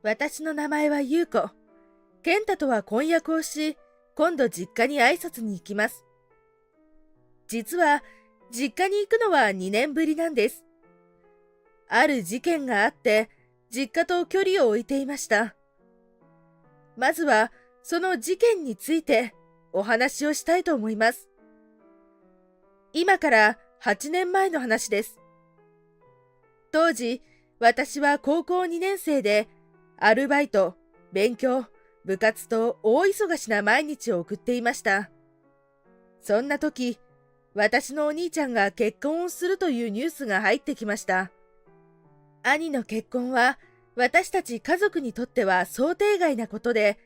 私の名前は優子。健太とは婚約をし、今度実家に挨拶に行きます。実は、実家に行くのは2年ぶりなんです。ある事件があって、実家と距離を置いていました。まずは、その事件についてお話をしたいと思います。今から8年前の話です。当時、私は高校2年生で、アルバイト、勉強、部活と大忙しな毎日を送っていました。そんな時、私のお兄ちゃんが結婚をするというニュースが入ってきました。兄の結婚は、私たち家族にとっては想定外なことで、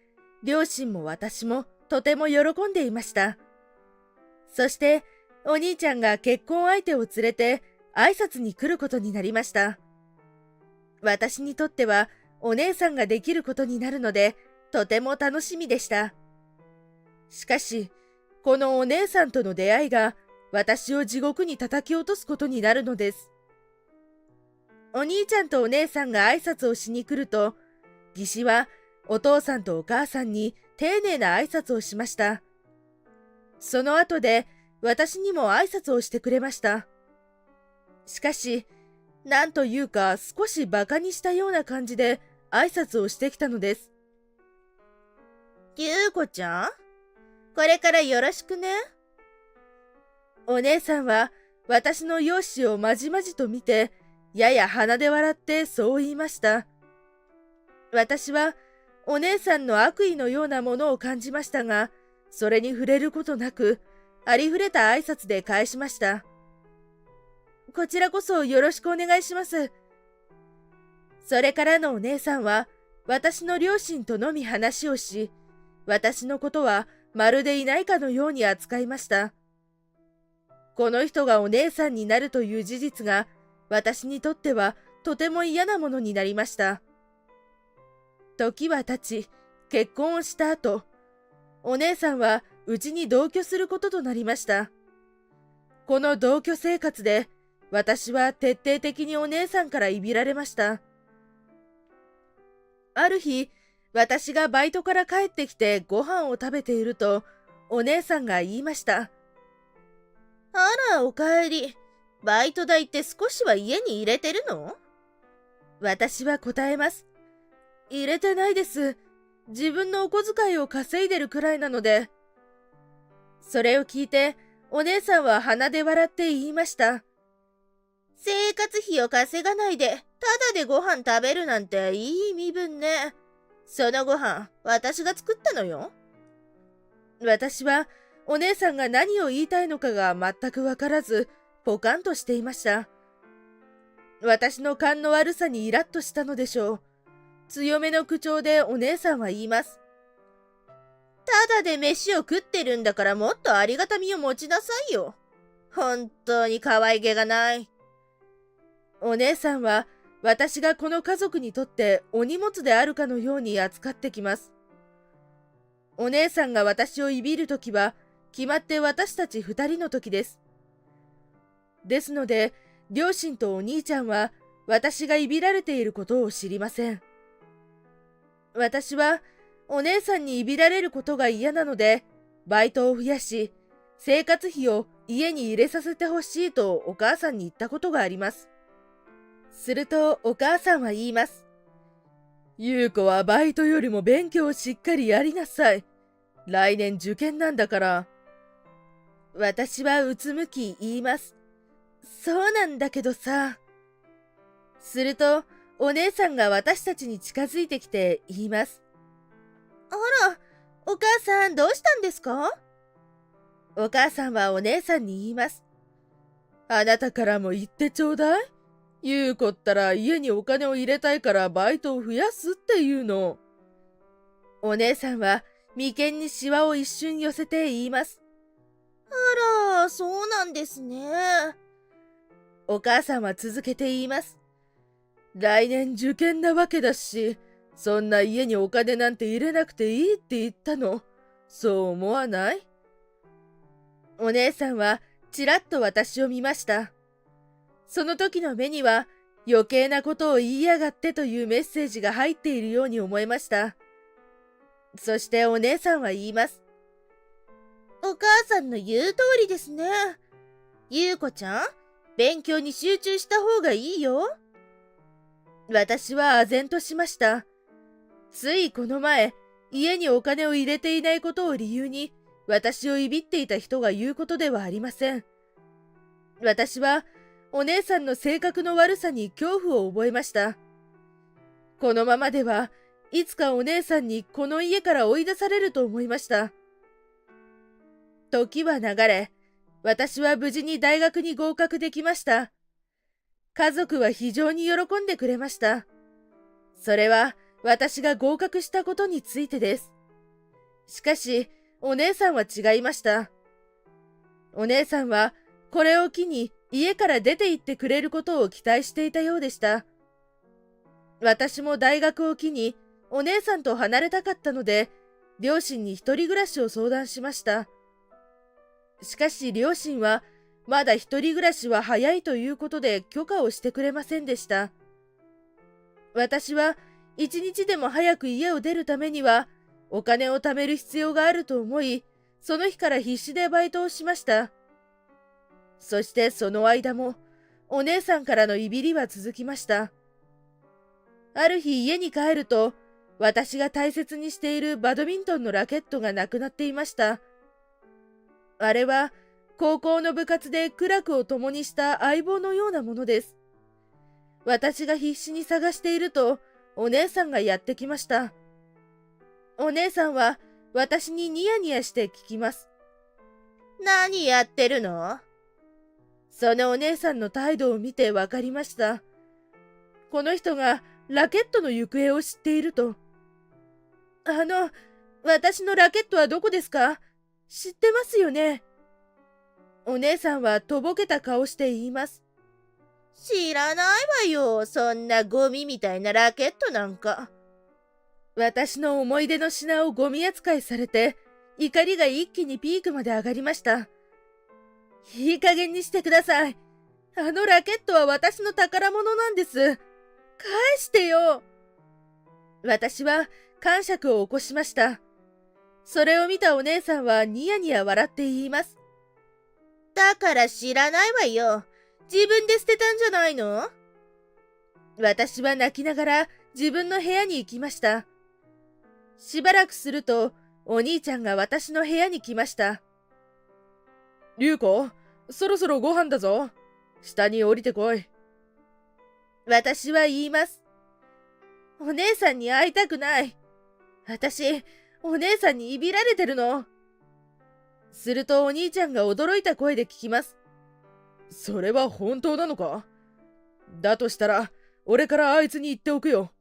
両親も私もとても喜んでいました。そして、お兄ちゃんが結婚相手を連れて挨拶に来ることになりました。私にとってはお姉さんができることになるので、とても楽しみでした。しかし、このお姉さんとの出会いが私を地獄に叩き落とすことになるのです。お兄ちゃんとお姉さんが挨拶をしに来ると、義士はお父さんとお母さんに丁寧な挨拶をしました。その後で私にも挨拶をしてくれました。しかし、なんというか少し馬鹿にしたような感じで挨拶をしてきたのです。ゆうこちゃん、これからよろしくね。お姉さんは私の容姿をまじまじと見て、やや鼻で笑ってそう言いました。私はお姉さんの悪意のようなものを感じましたが、それに触れることなく、ありふれた挨拶で返しました。こちらこそよろしくお願いします。それからのお姉さんは、私の両親とのみ話をし、私のことはまるでいないかのように扱いました。この人がお姉さんになるという事実が、私にとってはとても嫌なものになりました。時は経ち、結婚をした後、お姉さんはうちに同居することとなりました。この同居生活で、私は徹底的にお姉さんからいびられました。ある日、私がバイトから帰ってきてご飯を食べていると、お姉さんが言いました。あら、おかえり。バイト代って少しは家に入れてるの？私は答えます。入れてないです。自分のお小遣いを稼いでるくらいなので。それを聞いて、お姉さんは鼻で笑って言いました。生活費を稼がないで、ただでご飯食べるなんていい身分ね。そのご飯、私が作ったのよ。私は、お姉さんが何を言いたいのかが全くわからず、ポカンとしていました。私の勘の悪さにイラッとしたのでしょう。強めの口調でお姉さんは言います。ただで飯を食ってるんだからもっとありがたみを持ちなさいよ。本当に可愛げがない。お姉さんは私がこの家族にとってお荷物であるかのように扱ってきます。お姉さんが私をいびるときは決まって私たち2人の時です。ですので、両親とお兄ちゃんは私がいびられていることを知りません。私はお姉さんにいびられることが嫌なので、バイトを増やし、生活費を家に入れさせてほしいとお母さんに言ったことがあります。するとお母さんは言います。優子はバイトよりも勉強をしっかりやりなさい。来年受験なんだから。私はうつむき言います。そうなんだけどさ。するとお姉さんが私たちに近づいてきて言います。あら、お母さんどうしたんですか？お母さんはお姉さんに言います。あなたからも言ってちょうだい。優子ったら家にお金を入れたいからバイトを増やすっていうの。お姉さんは眉間にシワを一瞬寄せて言います。あら、そうなんですね。お母さんは続けて言います。来年受験なわけだし、そんな家にお金なんて入れなくていいって言ったの。そう思わない？お姉さんはちらっと私を見ました。その時の目には余計なことを言いやがってというメッセージが入っているように思えました。そしてお姉さんは言います。お母さんの言う通りですね。優子ちゃん、勉強に集中した方がいいよ。私は唖然としました。ついこの前、家にお金を入れていないことを理由に、私をいびっていた人が言うことではありません。私は、お姉さんの性格の悪さに恐怖を覚えました。このままでは、いつかお姉さんにこの家から追い出されると思いました。時は流れ、私は無事に大学に合格できました。家族は非常に喜んでくれました。それは私が合格したことについてです。しかし、お姉さんは違いました。お姉さんはこれを機に家から出て行ってくれることを期待していたようでした。私も大学を機にお姉さんと離れたかったので、両親に一人暮らしを相談しました。しかし両親は、まだ一人暮らしは早いということで許可をしてくれませんでした。私は一日でも早く家を出るためには、お金を貯める必要があると思い、その日から必死でバイトをしました。そしてその間も、お姉さんからのいびりは続きました。ある日家に帰ると、私が大切にしているバドミントンのラケットがなくなっていました。あれは、高校の部活で苦楽を共にした相棒のようなものです。私が必死に探していると、お姉さんがやってきました。お姉さんは私にニヤニヤして聞きます。何やってるの？そのお姉さんの態度を見てわかりました。この人がラケットの行方を知っていると。私のラケットはどこですか？知ってますよね？お姉さんはとぼけた顔して言います。知らないわよ、そんなゴミみたいなラケットなんか。私の思い出の品をゴミ扱いされて、怒りが一気にピークまで上がりました。いい加減にしてください。あのラケットは私の宝物なんです。返してよ。私は感触を起こしました。それを見たお姉さんはニヤニヤ笑って言います。だから知らないわよ。自分で捨てたんじゃないの？私は泣きながら自分の部屋に行きました。しばらくすると、お兄ちゃんが私の部屋に来ました。龍子、そろそろご飯だぞ。下に降りてこい。私は言います。お姉さんに会いたくない。私、お姉さんにいびられてるの。するとお兄ちゃんが驚いた声で聞きます。それは本当なのか？だとしたら、俺からあいつに言っておくよ。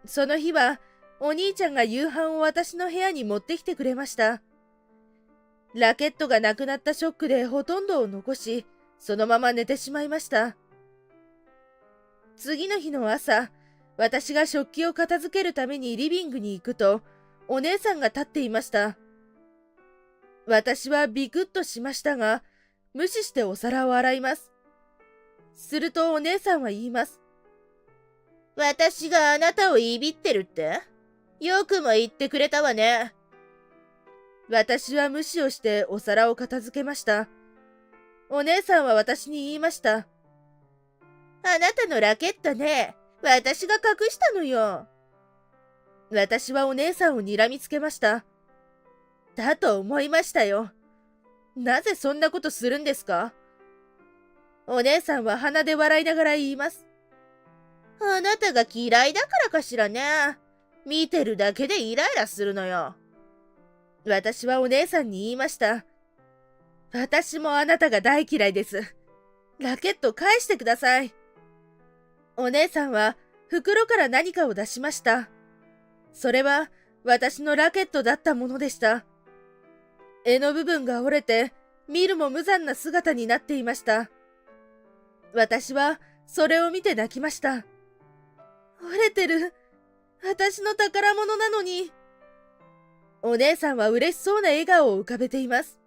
その日は、お兄ちゃんが夕飯を私の部屋に持ってきてくれました。ラケットがなくなったショックでほとんどを残し、そのまま寝てしまいました。次の日の朝、私が食器を片付けるためにリビングに行くと、お姉さんが立っていました。私はビクッとしましたが、無視してお皿を洗います。するとお姉さんは言います。私があなたをいびってるって？よくも言ってくれたわね。私は無視をしてお皿を片付けました。お姉さんは私に言いました。あなたのラケットね、私が隠したのよ。私はお姉さんを睨みつけました。だと思いましたよ。なぜそんなことするんですか？お姉さんは鼻で笑いながら言います。あなたが嫌いだからかしらね。見てるだけでイライラするのよ。私はお姉さんに言いました。私もあなたが大嫌いです。ラケット返してください。お姉さんは袋から何かを出しました。それは私のラケットだったものでした。柄の部分が折れて、見るも無残な姿になっていました。私はそれを見て泣きました。折れてる。私の宝物なのに。お姉さんは嬉しそうな笑顔を浮かべています。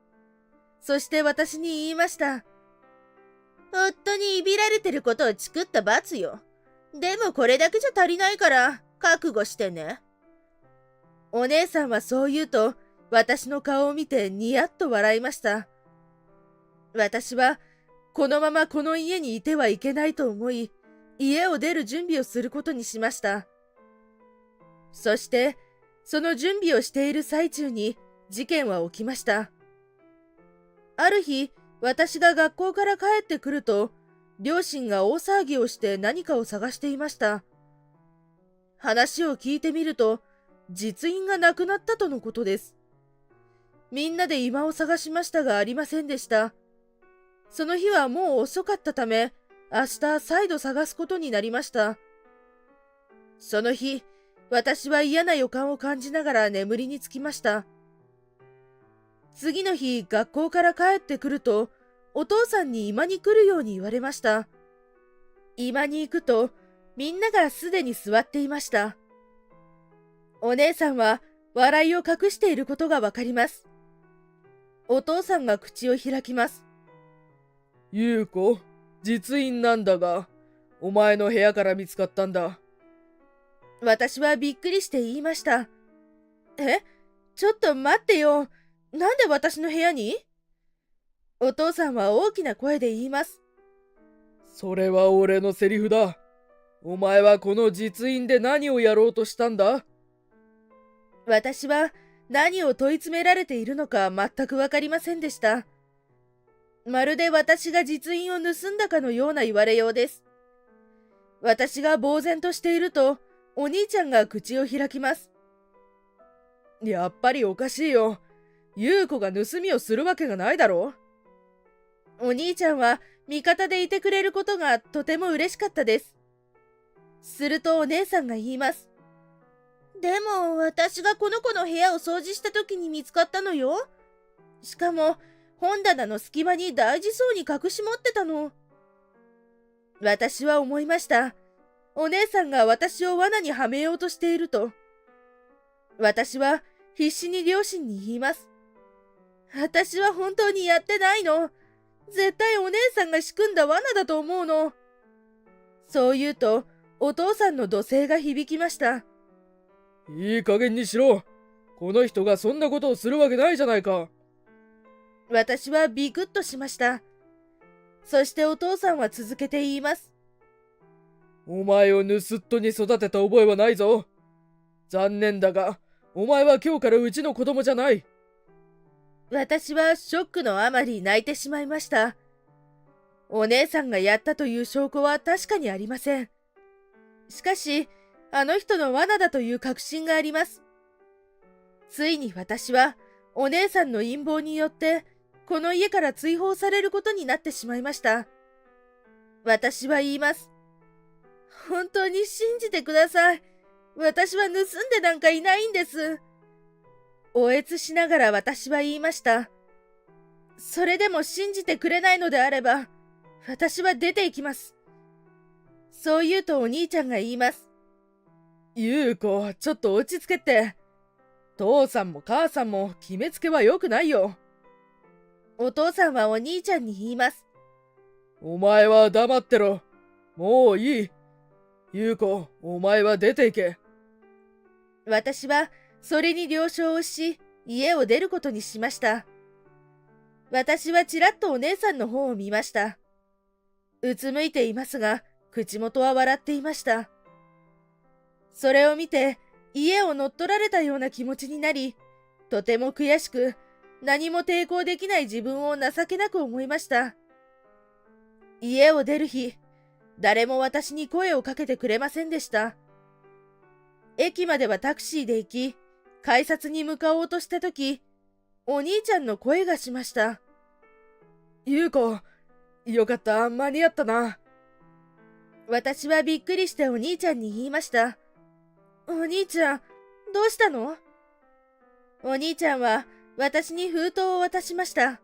そして私に言いました。夫にいびられてることをチクった罰よ。でもこれだけじゃ足りないから覚悟してね。お姉さんはそう言うと、私の顔を見てニヤッと笑いました。私は、このままこの家にいてはいけないと思い、家を出る準備をすることにしました。そして、その準備をしている最中に事件は起きました。ある日、私が学校から帰ってくると、両親が大騒ぎをして何かを探していました。話を聞いてみると、実印がなくなったとのことです。みんなで居間を探しましたがありませんでした。その日はもう遅かったため、明日再度探すことになりました。その日、私は嫌な予感を感じながら眠りにつきました。次の日、学校から帰ってくると、お父さんに居間に来るように言われました。居間に行くと、みんながすでに座っていました。お姉さんは笑いを隠していることがわかります。お父さんが口を開きます。優子、実印なんだが、お前の部屋から見つかったんだ。私はびっくりして言いました。ちょっと待ってよ。なんで私の部屋に？お父さんは大きな声で言います。それは俺のセリフだ。お前はこの実印で何をやろうとしたんだ？私は何を問い詰められているのか全くわかりませんでした。まるで私が実印を盗んだかのような言われようです。私が呆然としていると、お兄ちゃんが口を開きます。やっぱりおかしいよ。優子が盗みをするわけがないだろう。お兄ちゃんは味方でいてくれることがとても嬉しかったです。するとお姉さんが言います。でも私がこの子の部屋を掃除した時に見つかったのよ。しかも本棚の隙間に大事そうに隠し持ってたの。私は思いました。お姉さんが私を罠にはめようとしていると。私は必死に両親に言います。私は本当にやってないの。絶対お姉さんが仕組んだ罠だと思うの。そう言うと、お父さんの怒声が響きました。いい加減にしろ。この人がそんなことをするわけないじゃないか。私はビクッとしました。そしてお父さんは続けて言います。お前を盗っ人に育てた覚えはないぞ。残念だが、お前は今日からうちの子供じゃない。私はショックのあまり泣いてしまいました。お姉さんがやったという証拠は確かにありません。しかし、あの人の罠だという確信があります。ついに私は、お姉さんの陰謀によって、この家から追放されることになってしまいました。私は言います。本当に信じてください。私は盗んでなんかいないんです。おえつしながら私は言いました。それでも信じてくれないのであれば、私は出て行きます。そう言うとお兄ちゃんが言います。優子、ちょっと落ち着けって。父さんも母さんも決めつけは良くないよ。お父さんはお兄ちゃんに言います。お前は黙ってろ。もういい。優子、お前は出て行け。私はそれに了承をし、家を出ることにしました。私はちらっとお姉さんの方を見ました。うつむいていますが、口元は笑っていました。それを見て、家を乗っ取られたような気持ちになり、とても悔しく、何も抵抗できない自分を情けなく思いました。家を出る日、誰も私に声をかけてくれませんでした。駅まではタクシーで行き、改札に向かおうとしたとき、お兄ちゃんの声がしました。優子、よかった、間に合ったな。私はびっくりしてお兄ちゃんに言いました。お兄ちゃん、どうしたの？お兄ちゃんは私に封筒を渡しました。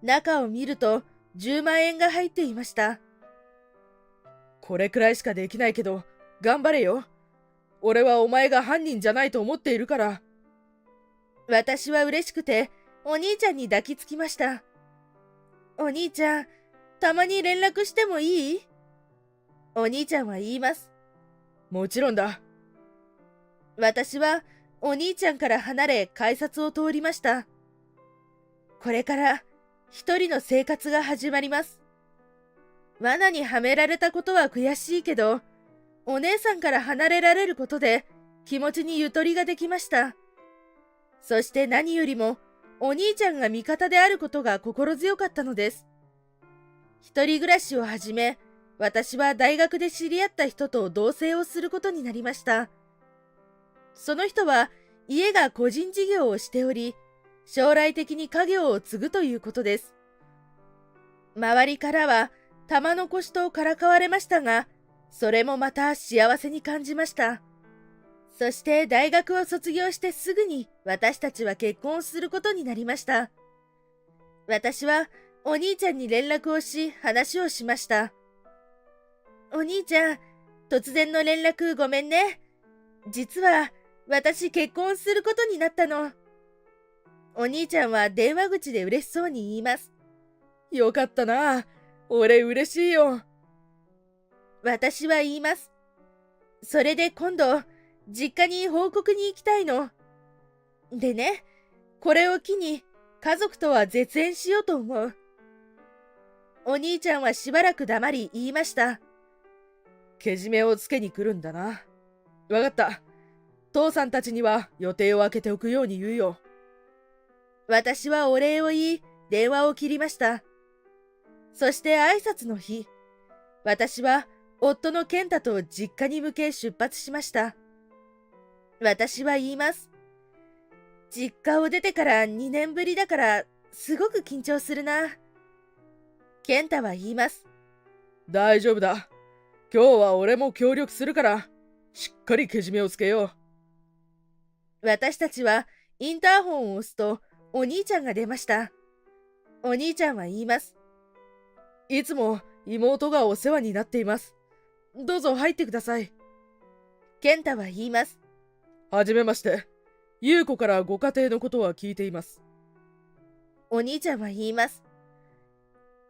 中を見ると10万円が入っていました。これくらいしかできないけど、頑張れよ。俺はお前が犯人じゃないと思っているから。私は嬉しくて、お兄ちゃんに抱きつきました。お兄ちゃん、たまに連絡してもいい？お兄ちゃんは言います。もちろんだ。私はお兄ちゃんから離れ改札を通りました。これから一人の生活が始まります。罠にはめられたことは悔しいけど、お姉さんから離れられることで気持ちにゆとりができました。そして何よりもお兄ちゃんが味方であることが心強かったのです。一人暮らしを始め、私は大学で知り合った人と同棲をすることになりました。その人は家が個人事業をしており、将来的に家業を継ぐということです。周りからは玉の輿とからかわれましたが、それもまた幸せに感じました。そして大学を卒業してすぐに私たちは結婚することになりました。私はお兄ちゃんに連絡をし話をしました。お兄ちゃん、突然の連絡ごめんね。実は私結婚することになったの。お兄ちゃんは電話口で嬉しそうに言います。よかったな。俺嬉しいよ。私は言います。それで今度、実家に報告に行きたいの。でね、これを機に家族とは絶縁しようと思う。お兄ちゃんはしばらく黙り言いました。けじめをつけに来るんだな。わかった。父さんたちには予定を空けておくように言うよ。私はお礼を言い、電話を切りました。そして挨拶の日、私は夫の健太と実家に向け出発しました。私は言います。実家を出てから2年ぶりだからすごく緊張するな。健太は言います。大丈夫だ。今日は俺も協力するから、しっかりけじめをつけよう。私たちはインターホンを押すとお兄ちゃんが出ました。お兄ちゃんは言います。いつも妹がお世話になっています。どうぞ入ってください。健太は言います。はじめまして。優子からご家庭のことは聞いています。お兄ちゃんは言います。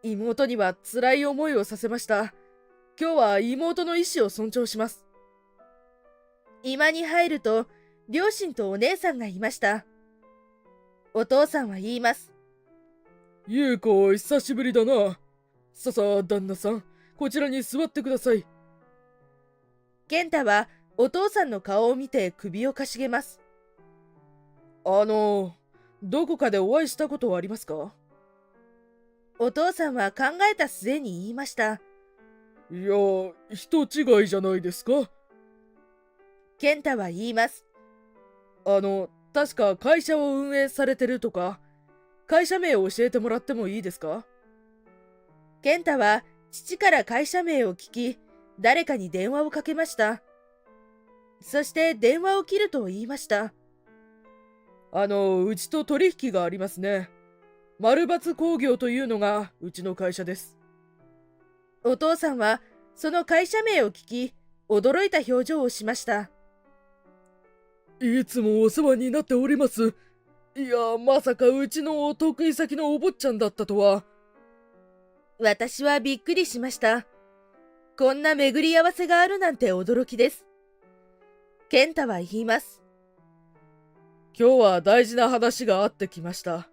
妹には辛い思いをさせました。今日は妹の意思を尊重します。居間に入ると、両親とお姉さんがいました。お父さんは言います。優子、久しぶりだな。さあ、旦那さん、こちらに座ってください。健太はお父さんの顔を見て首をかしげます。どこかでお会いしたことはありますか？お父さんは考えた末に言いました。いや、人違いじゃないですか？健太は言います。確か会社を運営されてるとか、会社名を教えてもらってもいいですか？健太は父から会社名を聞き、誰かに電話をかけました。そして電話を切ると言いました。うちと取引がありますね。丸抜工業というのがうちの会社です。お父さんはその会社名を聞き、驚いた表情をしました。いつもお世話になっております。いや、まさかうちのお得意先のお坊ちゃんだったとは。私はびっくりしました。こんな巡り合わせがあるなんて驚きです。健太は言います。今日は大事な話があってきました。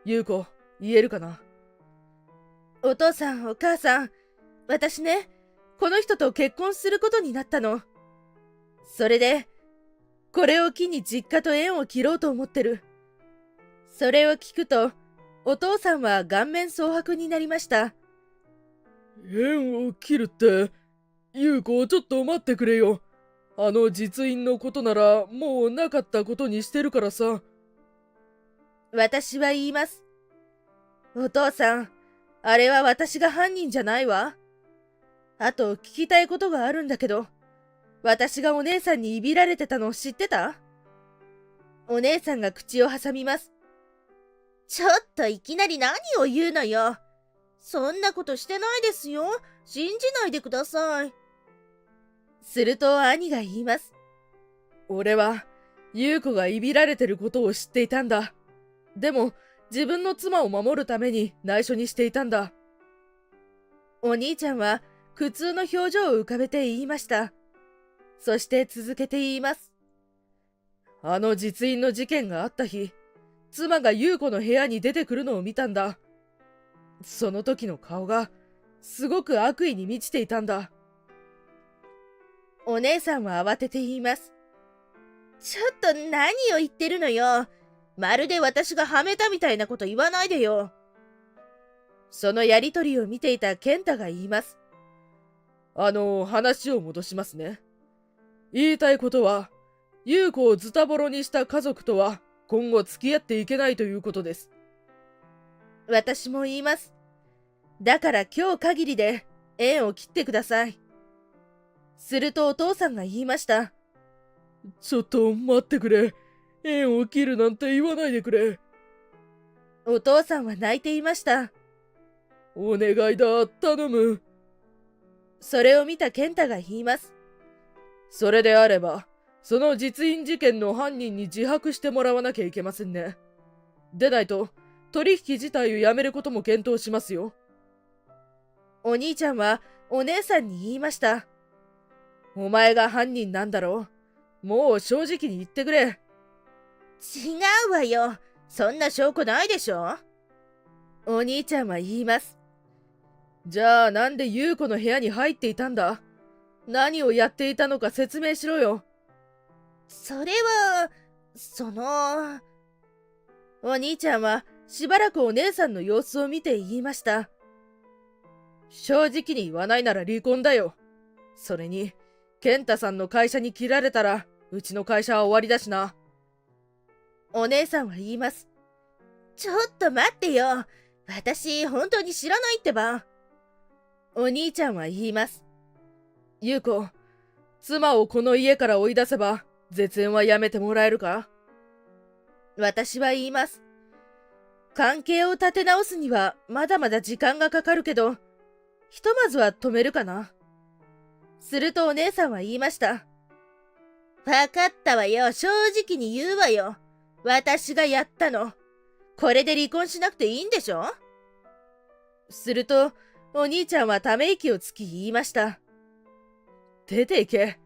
優子、言えるかな？お父さん、お母さん、私ね、この人と結婚することになったの。それで、これを機に実家と縁を切ろうと思ってる。それを聞くと、お父さんは顔面蒼白になりました。縁を切るって、優子、ちょっと待ってくれよ。実印のことならもうなかったことにしてるからさ。私は言います。お父さん、あれは私が犯人じゃないわ。あと聞きたいことがあるんだけど、私がお姉さんにいびられてたの知ってた？お姉さんが口を挟みます。ちょっといきなり何を言うのよ。そんなことしてないですよ。信じないでください。すると兄が言います。俺は、優子がいびられてることを知っていたんだ。でも、自分の妻を守るために内緒にしていたんだ。お兄ちゃんは苦痛の表情を浮かべて言いました。そして続けて言います。あの実印の事件があった日、妻が優子の部屋に出てくるのを見たんだ。その時の顔がすごく悪意に満ちていたんだ。お姉さんは慌てて言います。ちょっと何を言ってるのよ。まるで私がはめたみたいなこと言わないでよ。そのやりとりを見ていた健太が言います。話を戻しますね。言いたいことは、優子をズタボロにした家族とは今後付き合っていけないということです。私も言います。だから今日限りで縁を切ってください。するとお父さんが言いました。ちょっと待ってくれ。縁を切るなんて言わないでくれ。お父さんは泣いていました。お願いだ、頼む。それを見た健太が言います。それであれば、その実印事件の犯人に自白してもらわなきゃいけませんね。でないと、取引自体をやめることも検討しますよ。お兄ちゃんはお姉さんに言いました。お前が犯人なんだろう。もう正直に言ってくれ。違うわよ。そんな証拠ないでしょ。お兄ちゃんは言います。じゃあなんで優子の部屋に入っていたんだ？何をやっていたのか説明しろよ。それは、お兄ちゃんはしばらくお姉さんの様子を見て言いました。正直に言わないなら離婚だよ。それに、健太さんの会社に切られたら、うちの会社は終わりだしな。お姉さんは言います。ちょっと待ってよ。私、本当に知らないってば。お兄ちゃんは言います。優子、妻をこの家から追い出せば、絶縁はやめてもらえるか？私は言います。関係を立て直すにはまだまだ時間がかかるけど、ひとまずは止めるかな。するとお姉さんは言いました。わかったわよ。正直に言うわよ。私がやったの。これで離婚しなくていいんでしょ？すると、お兄ちゃんはため息をつき言いました。出て行け。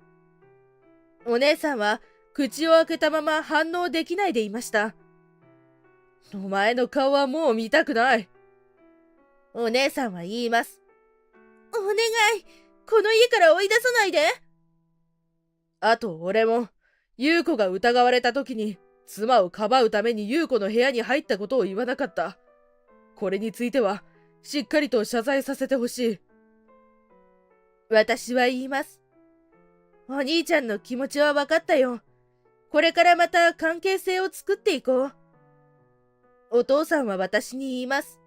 お姉さんは口を開けたまま反応できないでいました。お前の顔はもう見たくない。お姉さんは言います。お願い。この家から追い出さないで。あと俺も、優子が疑われた時に、妻をかばうために優子の部屋に入ったことを言わなかった。これについては、しっかりと謝罪させてほしい。私は言います。お兄ちゃんの気持ちは分かったよ。これからまた関係性を作っていこう。お父さんは私に言います。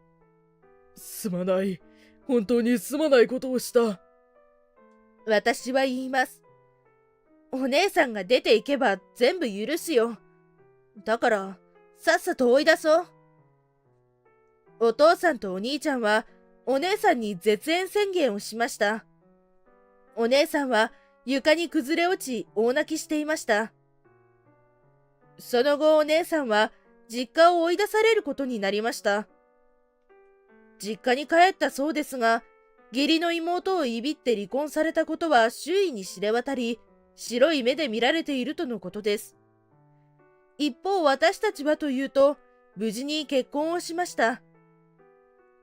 すまない。本当にすまないことをした。私は言います。お姉さんが出ていけば全部許すよ。だから、さっさと追い出そう。お父さんとお兄ちゃんは、お姉さんに絶縁宣言をしました。お姉さんは床に崩れ落ち、大泣きしていました。その後お姉さんは、実家を追い出されることになりました。実家に帰ったそうですが、義理の妹をいびって離婚されたことは周囲に知れ渡り、白い目で見られているとのことです。一方私たちはというと、無事に結婚をしました。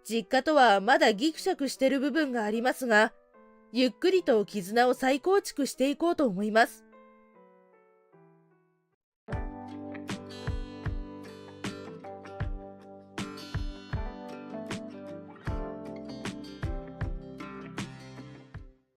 実家とはまだギクシャクしてる部分がありますが、ゆっくりと絆を再構築していこうと思います。